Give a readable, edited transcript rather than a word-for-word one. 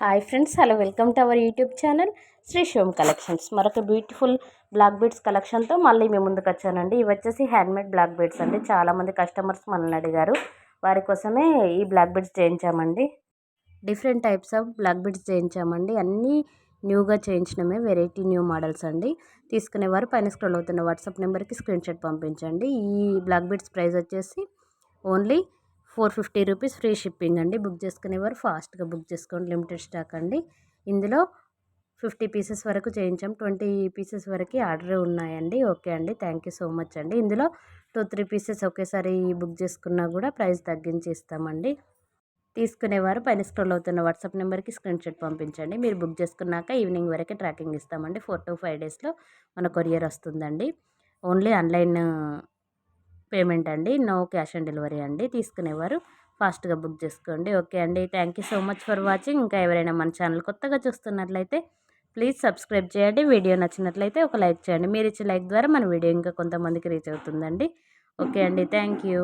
Hi friends, hello, welcome to our YouTube channel Shri Shivam collections. మరొక beautiful black beads కలెక్షన్తో మళ్ళీ మీ ముందుకు వచ్చానండి. ఇవి వచ్చేసి హ్యాండ్మేడ్ బ్లాక్ బీడ్స్ అండి. చాలామంది కస్టమర్స్ మనల్ని అడిగారు, వారి కోసమే ఈ బ్లాక్ బీడ్స్ చేయించామండి. Different types of black beads చేయించామండి. అన్నీ న్యూగా చేయించినమే, వెరైటీ న్యూ మోడల్స్ అండి. తీసుకునేవారు పైన స్క్రోల్ అవుతున్న వాట్సాప్ నెంబర్కి స్క్రీన్ షాట్ పంపించండి. ఈ బ్లాక్ బీడ్స్ ప్రైస్ వచ్చేసి ఓన్లీ 450 రూపీస్, ఫ్రీ షిప్పింగ్ అండి. బుక్ చేసుకునేవారు ఫాస్ట్గా బుక్ చేసుకోండి, లిమిటెడ్ స్టాక్ అండి. ఇందులో 50 పీసెస్ వరకు చేయించాం, 20 పీసెస్ వరకు ఆర్డర్ ఉన్నాయండి. ఓకే అండి, థ్యాంక్ యూ సో మచ్ అండి. ఇందులో 2-3 పీసెస్ ఒకేసారి బుక్ చేసుకున్నా కూడా ప్రైస్ తగ్గించి ఇస్తామండి. తీసుకునేవారు పైన స్క్రోల్ అవుతున్న వాట్సాప్ నెంబర్కి స్క్రీన్ షాట్ పంపించండి. మీరు బుక్ చేసుకున్నాక ఈవినింగ్ వరకే ట్రాకింగ్ ఇస్తామండి. 4 to 5 డేస్లో మన కొరియర్ వస్తుందండి. ఓన్లీ ఆన్లైన్ పేమెంట్ అండి, నో క్యాష్ ఆన్ డెలివరీ అండి. తీసుకునేవారు ఫాస్ట్గా బుక్ చేసుకోండి. ఓకే అండి, thank you so much for watching. ఇంకా ఎవరైనా మన ఛానల్ కొత్తగా చూస్తున్నట్లయితే ప్లీజ్ సబ్స్క్రైబ్ చేయండి. వీడియో నచ్చినట్లయితే ఒక లైక్ చేయండి. మీరు ఇచ్చే లైక్ ద్వారా మన వీడియో ఇంకా కొంతమందికి రీచ్ అవుతుందండి. ఓకే అండి, థ్యాంక్ యూ.